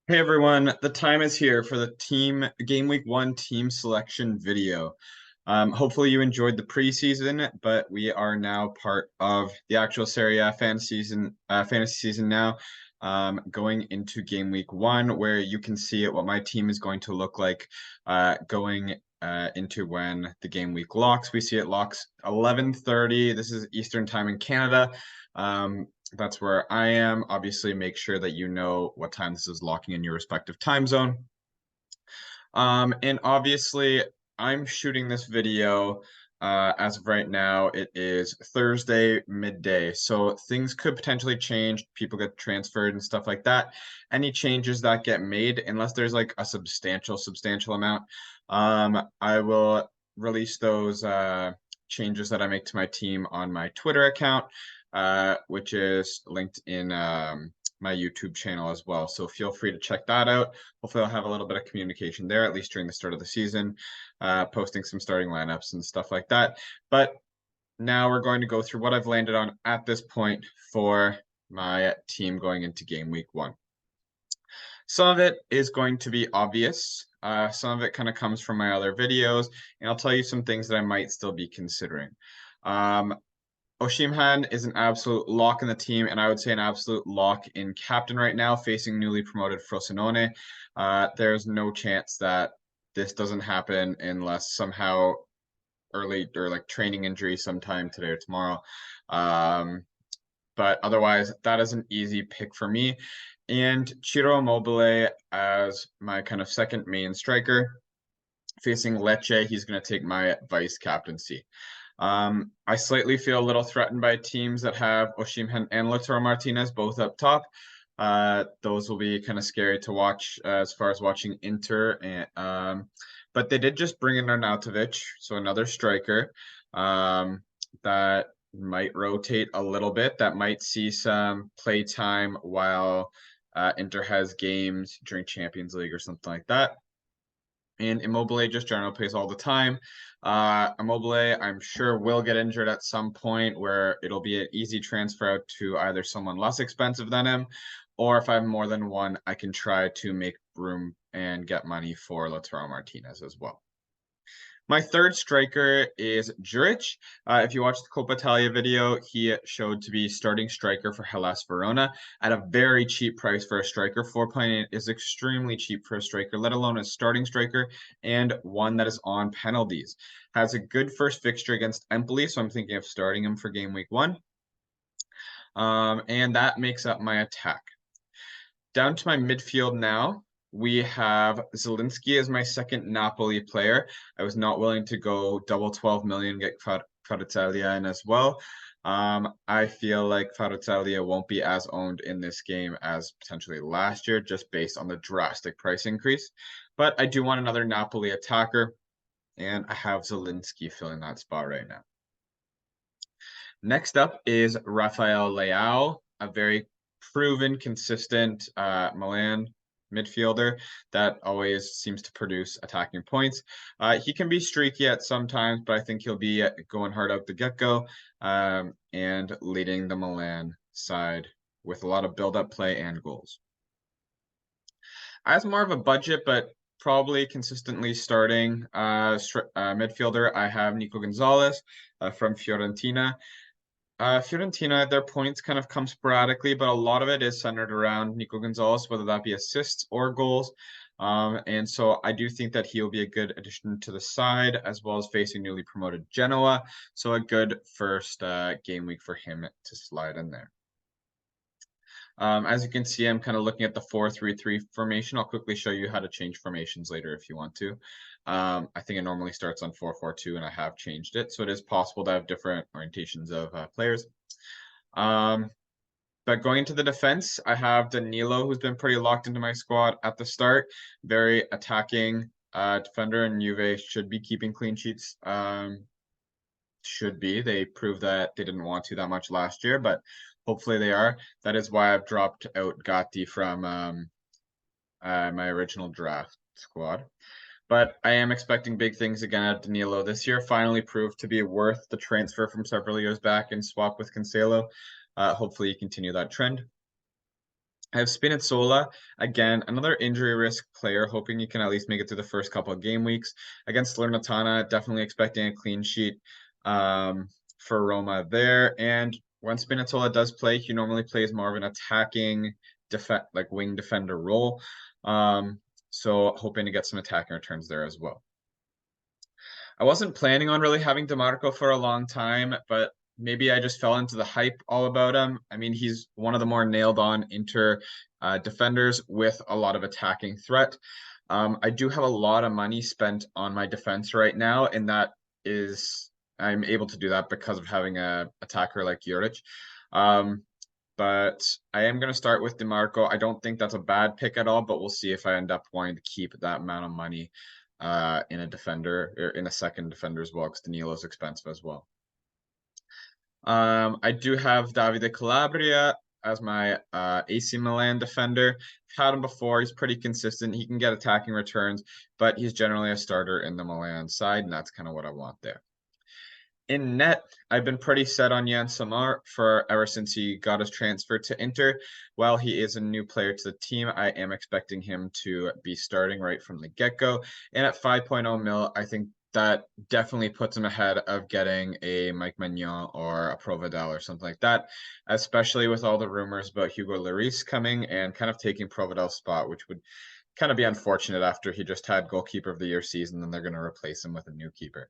Hey everyone, the time is here for the team Game Week 1 team selection video. Hopefully you enjoyed the preseason, but we are now part of the actual Serie A fantasy season now, going into Game Week 1, where you can see what my team is going to look like going into when the game week locks. We see it locks 11:30. This is Eastern time in Canada. That's where I am. Obviously, make sure that you know what time this is locking in your respective time zone. And obviously, I'm shooting this video as of right now. It is Thursday midday, so things could potentially change. People get transferred and stuff like that. Any changes that get made, unless there's like a substantial amount, I will release those changes that I make to my team on my Twitter account, which is linked in my YouTube channel as well. So feel free to check that out. Hopefully I'll have a little bit of communication there, at least during the start of the season, posting some starting lineups and stuff like that. But now we're going to go through what I've landed on at this point for my team going into game week 1. Some of it is going to be obvious. Some of it kind of comes from my other videos, and I'll tell you some things that I might still be considering. Osimhen is an absolute lock in the team, and I would say an absolute lock in captain right now, facing newly promoted Frosinone. There's no chance that this doesn't happen unless somehow early or like training injury sometime today or tomorrow. But otherwise, that is an easy pick for me. And Ciro Immobile as my kind of second main striker. Facing Lecce, he's going to take my vice captaincy. I slightly feel a little threatened by teams that have Osimhen and Lautaro Martinez both up top. Those will be kind of scary to watch as far as watching Inter. But they did just bring in Arnautovic, so another striker that might rotate a little bit. That might see some play time while Inter has games during Champions League or something like that. And Immobile just generally plays all the time. Immobile, I'm sure, will get injured at some point where it'll be an easy transfer out to either someone less expensive than him, or if I have more than one, I can try to make room and get money for Lautaro Martinez as well. My third striker is Juric. If you watched the Coppa Italia video, he showed to be starting striker for Hellas Verona at a very cheap price for a striker. 4.8 is extremely cheap for a striker, let alone a starting striker and one that is on penalties. Has a good first fixture against Empoli, so I'm thinking of starting him for game week 1. And that makes up my attack. Down to my midfield now. We have Zielinski as my second Napoli player. I was not willing to go double 12 million, get Kvaratskhelia in as well. I feel like Kvaratskhelia won't be as owned in this game as potentially last year, just based on the drastic price increase. But I do want another Napoli attacker, and I have Zielinski filling that spot right now. Next up is Rafael Leao, a very proven, consistent Milan midfielder that always seems to produce attacking points. He can be streaky at some times, but I think he'll be going hard out the get-go and leading the Milan side with a lot of build-up play and goals. As more of a budget, but probably consistently starting midfielder, I have Nico Gonzalez from Fiorentina. Fiorentina, their points kind of come sporadically, but a lot of it is centered around Nico Gonzalez, whether that be assists or goals. And so I do think that he'll be a good addition to the side, as well as facing newly promoted Genoa. So a good first game week for him to slide in there. As you can see, I'm kind of looking at the 4-3-3 formation. I'll quickly show you how to change formations later if you want to. I think it normally starts on 4-4-2, and I have changed it. So it is possible to have different orientations of players. But going into the defense, I have Danilo, who's been pretty locked into my squad at the start. Very attacking defender, and Juve should be keeping clean sheets. Should be. They proved that they didn't want to that much last year, but hopefully they are. That is why I've dropped out Gatti from my original draft squad. But I am expecting big things again at Danilo this year. Finally proved to be worth the transfer from several years back and swap with Cancelo. Hopefully you continue that trend. I have Spinazzola, again, another injury risk player, hoping he can at least make it through the first couple of game weeks. Against Salernitana, definitely expecting a clean sheet for Roma there. And when Spinazzola does play, he normally plays more of an attacking like wing defender role. So hoping to get some attacking returns there as well. I wasn't planning on really having DeMarco for a long time, but maybe I just fell into the hype all about him. I mean, he's one of the more nailed on Inter defenders with a lot of attacking threat. I do have a lot of money spent on my defense right now, and that is I'm able to do that because of having a attacker like Juric. But I am going to start with DeMarco. I don't think that's a bad pick at all, but we'll see if I end up wanting to keep that amount of money in a defender or in a second defender as well, because Danilo's expensive as well. I do have Davide Calabria as my AC Milan defender. Had him before. He's pretty consistent. He can get attacking returns, but he's generally a starter in the Milan side, and that's kind of what I want there. In net, I've been pretty set on Jan Samar for ever since he got his transfer to Inter. While he is a new player to the team, I am expecting him to be starting right from the get-go. And at 5.0 mil, I think that definitely puts him ahead of getting a Mike Maignan or a Provedel or something like that, especially with all the rumors about Hugo Lloris coming and kind of taking Provedel's spot, which would kind of be unfortunate after he just had goalkeeper of the year season, and they're going to replace him with a new keeper.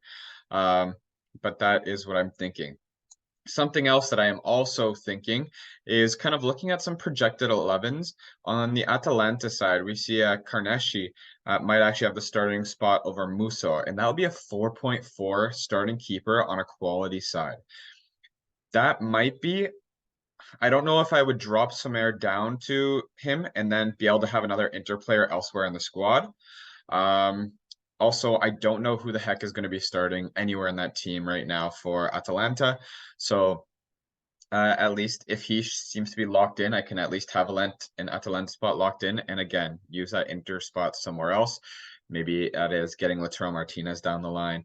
But that is what I'm thinking. Something else that I am also thinking is kind of looking at some projected 11s. On the Atalanta side, we see Carnesci might actually have the starting spot over Musso, and that would be a 4.4 starting keeper on a quality side. That might be, I don't know if I would drop Somer down to him and then be able to have another Inter player elsewhere in the squad. Also, I don't know who the heck is going to be starting anywhere in that team right now for Atalanta. So at least if he seems to be locked in, I can at least have an Atalanta spot locked in. And again, use that Inter spot somewhere else. Maybe that is getting Lautaro Martinez down the line.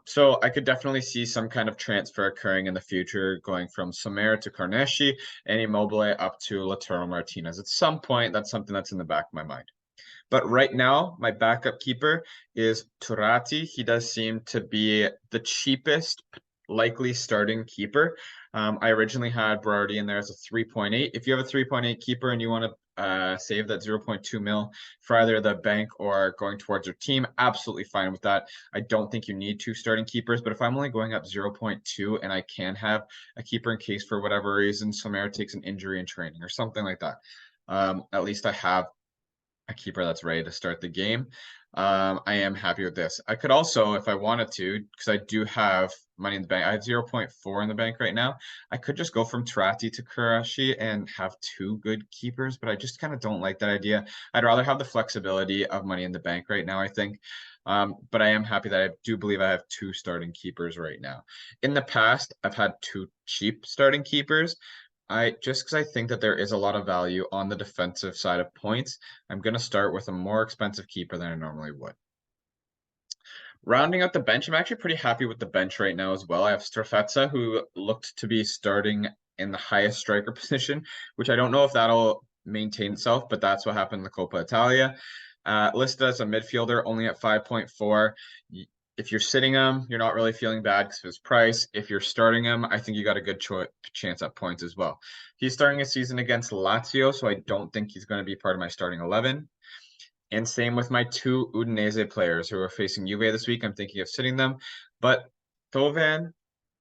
So I could definitely see some kind of transfer occurring in the future, going from Somer to Carnesci and Immobile up to Lautaro Martinez. At some point, that's something that's in the back of my mind. But right now, my backup keeper is Turati. He does seem to be the cheapest likely starting keeper. I originally had Berardi in there as a 3.8. If you have a 3.8 keeper and you want to save that 0.2 mil for either the bank or going towards your team, absolutely fine with that. I don't think you need two starting keepers, but if I'm only going up 0.2 and I can have a keeper in case for whatever reason Somer takes an injury in training or something like that, at least I have a keeper that's ready to start the game. I am happy with this. I could also, if I wanted to, because I do have money in the bank, I have 0.4 in the bank right now. I could just go from Turati to Kurashi and have two good keepers, but I just kind of don't like that idea. I'd rather have the flexibility of money in the bank right now, I think. But I am happy that I do believe I have two starting keepers right now. In the past, I've had two cheap starting keepers. Because I think that there is a lot of value on the defensive side of points, I'm going to start with a more expensive keeper than I normally would. Rounding out the bench, I'm actually pretty happy with the bench right now as well. I have Strafezza, who looked to be starting in the highest striker position, which I don't know if that'll maintain itself, but that's what happened in the Coppa Italia. Listed as a midfielder, only at 5.4. If you're sitting him, you're not really feeling bad because of his price. If you're starting him, I think you got a good chance at points as well. He's starting a season against Lazio, so I don't think he's going to be part of my starting 11. And same with my two Udinese players who are facing Juve this week. I'm thinking of sitting them. But Thovan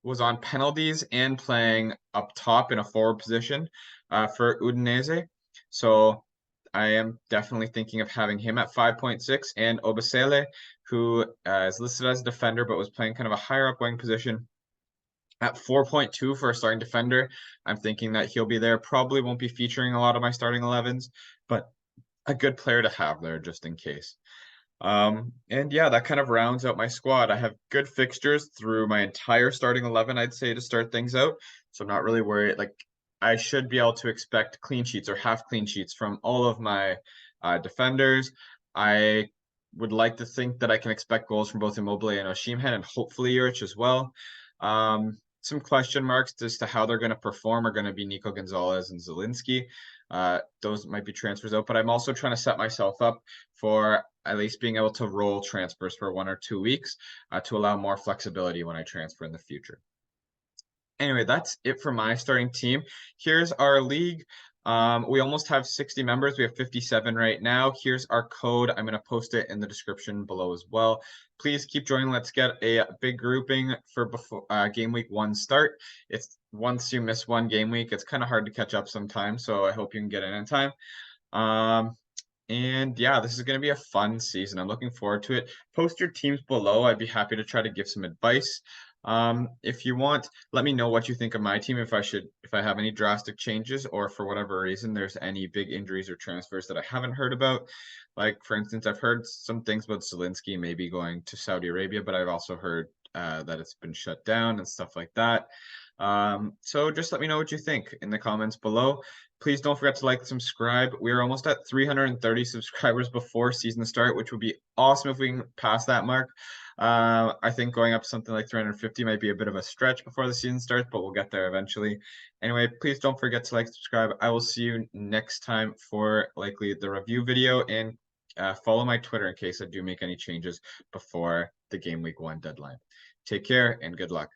was on penalties and playing up top in a forward position for Udinese. So I am definitely thinking of having him at 5.6 and Obasele, who is listed as a defender but was playing kind of a higher up wing position at 4.2 for a starting defender. I'm thinking that he'll be there. Probably won't be featuring a lot of my starting 11s, but a good player to have there just in case. And yeah, that kind of rounds out my squad. I have good fixtures through my entire starting 11, I'd say, to start things out. So I'm not really worried. Like, I should be able to expect clean sheets or half clean sheets from all of my defenders. I would like to think that I can expect goals from both Immobile and Osimhen and hopefully Juric as well. Some question marks as to how they're going to perform are going to be Nico Gonzalez and Zielinski. those might be transfers out, but I'm also trying to set myself up for at least being able to roll transfers for 1 or 2 weeks to allow more flexibility when I transfer in the future. Anyway, that's it for my starting team. Here's our league. We almost have 60 members. We have 57 right now. Here's our code. I'm going to post it in the description below as well. Please keep joining. Let's get a big grouping for before game week 1 start. It's once you miss one game week, it's kind of hard to catch up sometimes. So I hope you can get in time. And yeah, this is going to be a fun season. I'm looking forward to it. Post your teams below. I'd be happy to try to give some advice. If you want, let me know what you think of my team, if I have any drastic changes, or for whatever reason there's any big injuries or transfers that I haven't heard about. Like, for instance, I've heard some things about Zelensky maybe going to Saudi Arabia, but I've also heard that it's been shut down and stuff like that. So just let me know what you think in the comments below. Please don't forget to like, subscribe. We are almost at 330 subscribers before season start, which would be awesome if we can pass that mark. I think going up to something like 350 might be a bit of a stretch before the season starts, but we'll get there eventually. Anyway, please don't forget to like, subscribe. I will see you next time for likely the review video, and follow my Twitter in case I do make any changes before the game week 1 deadline. Take care and good luck.